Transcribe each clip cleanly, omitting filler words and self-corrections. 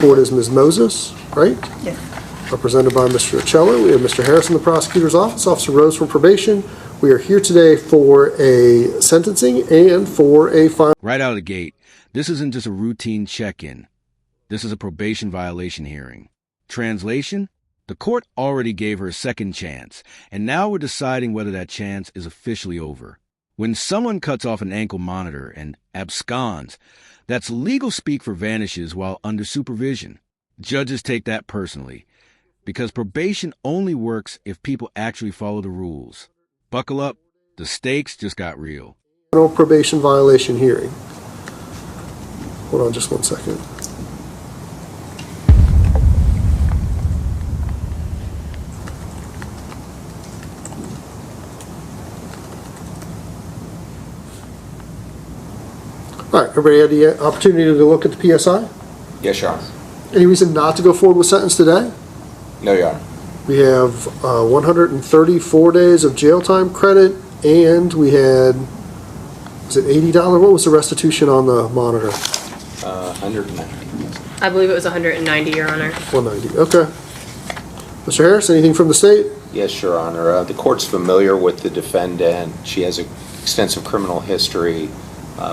Board is Ms. Moses, right? Yes. Represented by Mr. Ocello. We have Mr. Harris in the prosecutor's office, Officer Rose from probation. We are here today for a sentencing and for a final. Right out of the gate, this isn't just a routine check-in. This is a probation violation hearing. Translation? The court already gave her a second chance, and now we're deciding whether that chance is officially over. When someone cuts off an ankle monitor and absconds, that's legal speak for vanishes while under supervision. Judges take that personally, because probation only works if people actually follow the rules. Buckle up, the stakes just got real. Final probation violation hearing. Hold on just one second. All right, everybody had the opportunity to look at the PSI? Yes, Your Honor. Any reason not to go forward with sentence today? No, Your Honor. We have 134 days of jail time credit, and we had, was it $80? What was the restitution on the monitor? 190. I believe it was 190, Your Honor. 190, okay. Mr. Harris, anything from the state? Yes, Your Honor. The court's familiar with the defendant. She has an extensive criminal history.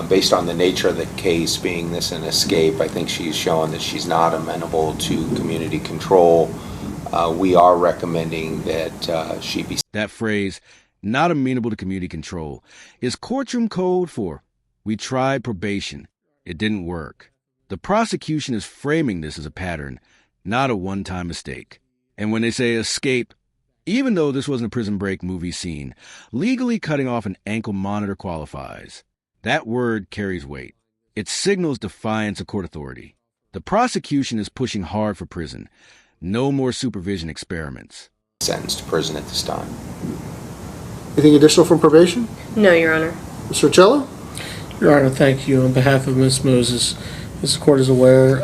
Based on the nature of the case being this an escape, I think she's shown that she's not amenable to community control. We are recommending that she be... That phrase, not amenable to community control, is courtroom code for, we tried probation, it didn't work. The prosecution is framing this as a pattern, not a one-time mistake. And when they say escape, even though this wasn't a Prison Break movie scene, legally cutting off an ankle monitor qualifies. That word carries weight. It signals defiance of court authority. The prosecution is pushing hard for prison. No more supervision experiments. Sentenced to prison at this time. Anything additional from probation? No, Your Honor. Mr. Ocello? Your Honor, thank you. On behalf of Ms. Moses, as the court is aware,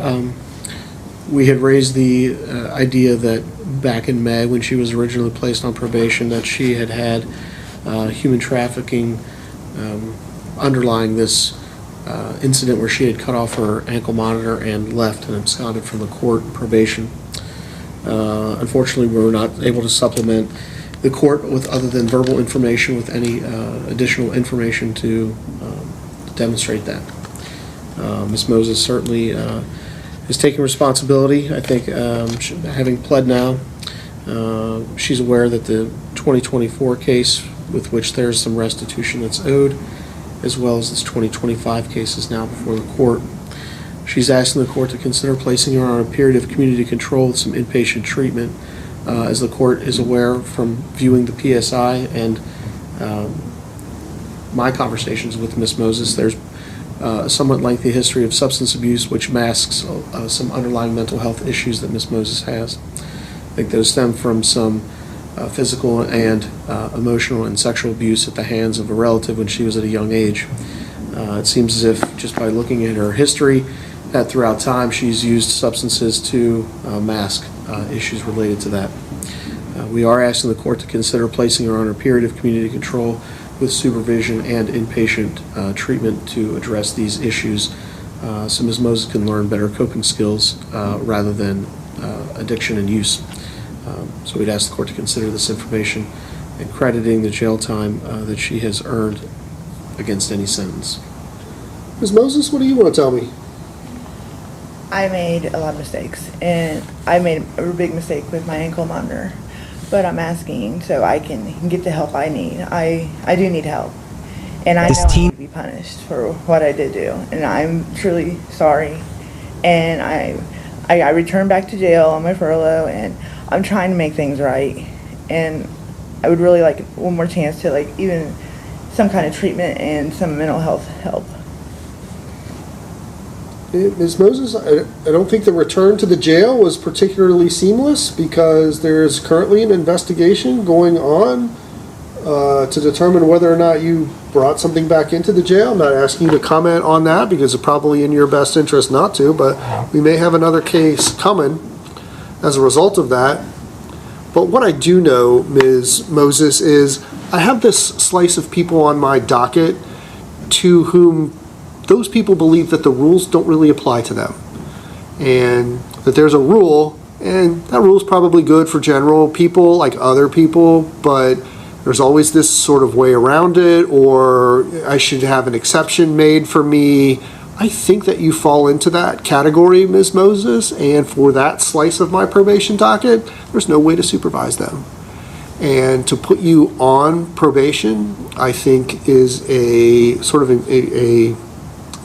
we had raised the idea that back in May, when she was originally placed on probation, that she had had human trafficking underlying this incident where she had cut off her ankle monitor and left and absconded from the court probation. Unfortunately, we were not able to supplement the court with other than verbal information with any additional information to demonstrate that. Ms. Moses certainly is taking responsibility. I think having pled now, she's aware that the 2024 case with which there's some restitution that's owed, as well as this 2025 case is now before the court. She's asking the court to consider placing her on a period of community control with some inpatient treatment. As the court is aware from viewing the PSI and my conversations with Ms. Moses, there's a somewhat lengthy history of substance abuse which masks some underlying mental health issues that Ms. Moses has. I think those stem from some physical and emotional and sexual abuse at the hands of a relative when she was at a young age. It seems as if, just by looking at her history, that throughout time she's used substances to mask issues related to that. We are asking the court to consider placing her on a period of community control with supervision and inpatient treatment to address these issues so Ms. Moses can learn better coping skills rather than addiction and use. So we'd ask the court to consider this information and crediting the jail time that she has earned against any sentence. Ms. Moses, what do you want to tell me? I made a lot of mistakes, and I made a big mistake with my ankle monitor, but I'm asking so I can get the help I need. I do need help, and I know I need to be punished for what I did do, and I'm truly sorry. And I returned back to jail on my furlough, and I'm trying to make things right, and I would really like one more chance to even some kind of treatment and some mental health help. Ms. Moses, I don't think the return to the jail was particularly seamless because there's currently an investigation going on to determine whether or not you brought something back into the jail. I'm not asking you to comment on that because it's probably in your best interest not to, but we may have another case coming as a result of that. But what I do know, Ms. Moses, is I have this slice of people on my docket to whom those people believe that the rules don't really apply to them. And that there's a rule, and that rule is probably good for general people like other people, but there's always this sort of way around it, or I should have an exception made for me. I think that you fall into that category, Ms. Moses, and for that slice of my probation docket, there's no way to supervise them. And to put you on probation, I think, is a sort of a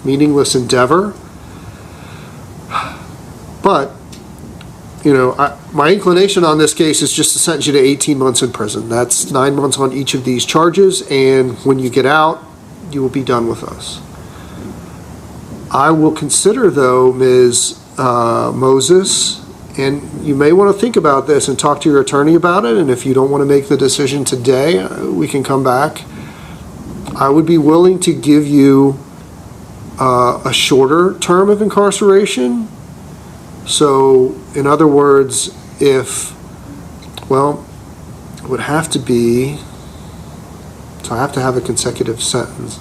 meaningless endeavor. But, my inclination on this case is just to sentence you to 18 months in prison. That's 9 months on each of these charges, and when you get out, you will be done with us. I will consider, though, Ms. Moses, and you may want to think about this and talk to your attorney about it, and if you don't want to make the decision today, we can come back. I would be willing to give you a shorter term of incarceration. So, in other words, it would have to be, so I have to have a consecutive sentence.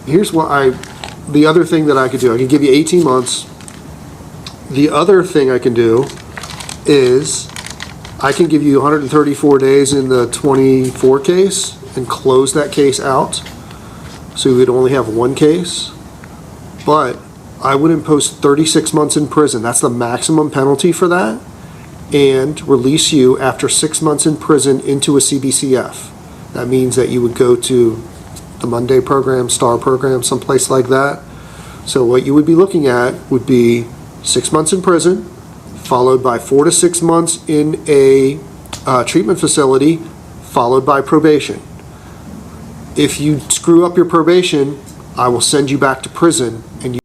Here's the other thing that I could do. I could give you 18 months. The other thing I can do is I can give you 134 days in the 24 case and close that case out. So we'd only have one case. But I would impose 36 months in prison. That's the maximum penalty for that. And release you after 6 months in prison into a CBCF. That means that you would go to the Monday program, STAR program, someplace like that. So what you would be looking at would be 6 months in prison, followed by 4 to 6 months in a treatment facility, followed by probation. If you screw up your probation, I will send you back to prison.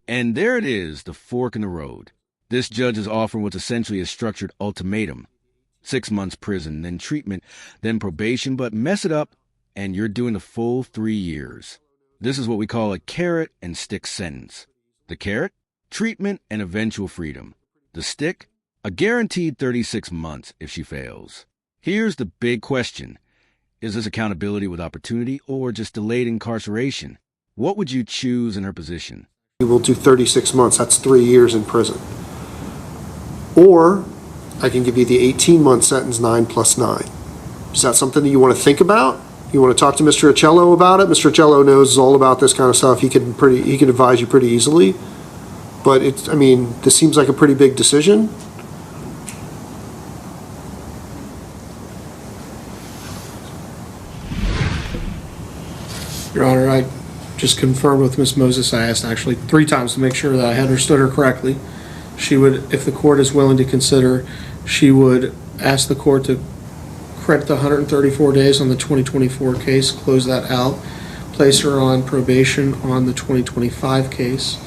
And there it is, the fork in the road. This judge is offering what's essentially a structured ultimatum. 6 months prison, then treatment, then probation, but mess it up, and you're doing the full 3 years. This is what we call a carrot and stick sentence. The carrot? Treatment and eventual freedom. The stick? A guaranteed 36 months if she fails. Here's the big question. Is this accountability with opportunity or just delayed incarceration? What would you choose in her position? You will do 36 months. That's 3 years in prison. Or I can give you the 18-month sentence, 9 plus 9. Is that something that you want to think about? You want to talk to Mr. Acello about it? Mr. Acello knows all about this kind of stuff. He can advise you pretty easily. But this seems like a pretty big decision. Your Honor, I just confirmed with Ms. Moses. I asked actually 3 times to make sure that I had understood her correctly. She would, if the court is willing to consider, she would ask the court to credit the 134 days on the 2024 case, close that out, place her on probation on the 2025 case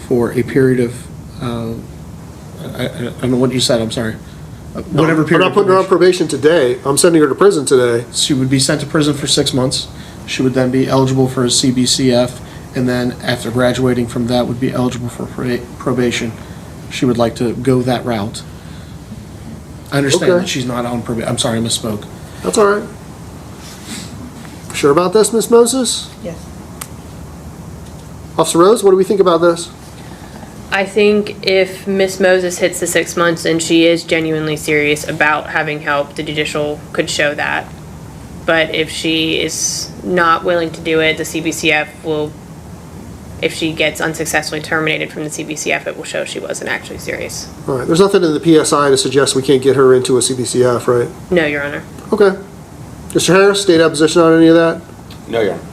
for a period of, I don't know what you said, I'm sorry. Whatever period. I'm not putting her on probation today. I'm sending her to prison today. She would be sent to prison for 6 months. She would then be eligible for a CBCF, and then after graduating from that would be eligible for probation. She would like to go that route. I understand Okay. that she's not on probation. I'm sorry, I misspoke. That's all right. Sure about this, Ms. Moses? Yes. Officer Rose, what do we think about this? I think if Miss Moses hits the 6 months and she is genuinely serious about having help, the judicial could show that. But if she is not willing to do it, the CBCF will, if she gets unsuccessfully terminated from the CBCF, it will show she wasn't actually serious. All right, there's nothing in the PSI to suggest we can't get her into a CBCF, right? No, Your Honor. Okay. Mr. Harris, state opposition on any of that? No, Your Honor.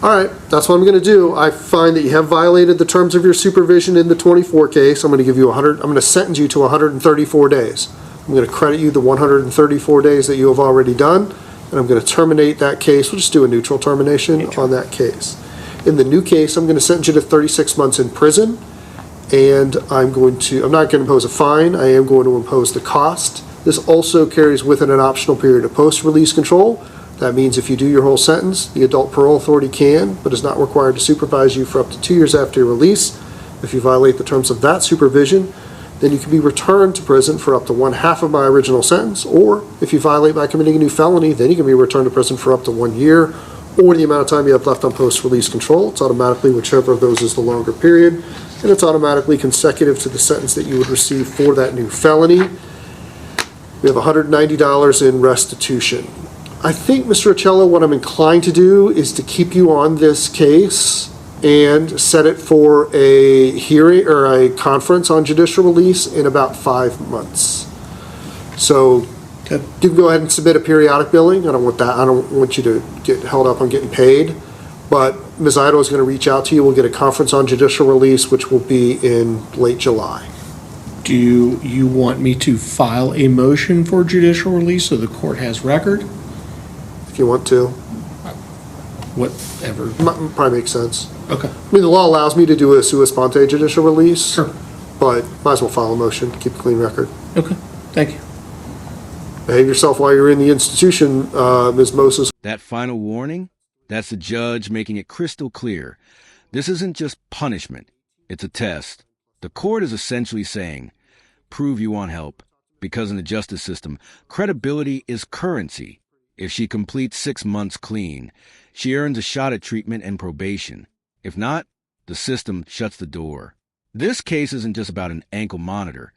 All right, that's what I'm going to do. I find that you have violated the terms of your supervision in the 24 case. I'm going to give you I'm going to sentence you to 134 days. I'm going to credit you the 134 days that you have already done, and I'm going to terminate that case. We'll just do a neutral termination on that case. In the new case, I'm going to sentence you to 36 months in prison, and I'm not going to impose a fine. I am going to impose the cost. This also carries with it an optional period of post-release control. That means if you do your whole sentence, the adult parole authority can, but is not required to supervise you for up to 2 years after your release. If you violate the terms of that supervision, then you can be returned to prison for up to 1/2 of my original sentence, or if you violate by committing a new felony, then you can be returned to prison for up to 1 year, or the amount of time you have left on post-release control. It's automatically whichever of those is the longer period, and it's automatically consecutive to the sentence that you would receive for that new felony. We have $190 in restitution. I think, Mr. Ocello, what I'm inclined to do is to keep you on this case and set it for a hearing or a conference on judicial release in about 5 months. So Okay. you can go ahead and submit a periodic billing. I don't want that. I don't want you to get held up on getting paid. But Ms. Idle is going to reach out to you. We'll get a conference on judicial release, which will be in late July. Do you want me to file a motion for judicial release so the court has record? If you want to. Whatever. Probably makes sense. Okay. I mean, the law allows me to do a sua sponte judicial release. Sure. But might as well file a motion to keep a clean record. Okay. Thank you. Behave yourself while you're in the institution, Ms. Moses. That final warning, that's the judge making it crystal clear. This isn't just punishment, it's a test. The court is essentially saying, prove you want help, because in the justice system, credibility is currency. If she completes 6 months clean, she earns a shot at treatment and probation. If not, the system shuts the door. This case isn't just about an ankle monitor.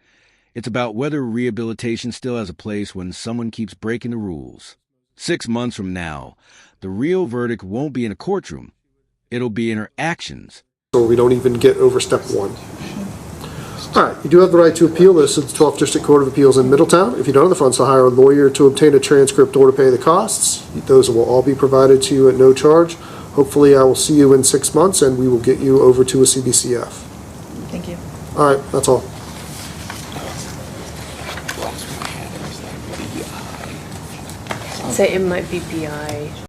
It's about whether rehabilitation still has a place when someone keeps breaking the rules. 6 months from now, the real verdict won't be in a courtroom. It'll be in her actions. So we don't even get over step one. All right, you do have the right to appeal this at the 12th District Court of Appeals in Middletown. If you don't have the funds to hire a lawyer to obtain a transcript or to pay the costs, those will all be provided to you at no charge. Hopefully, I will see you in 6 months, and we will get you over to a CBCF. Thank you. All right, that's all. Say it might be BI.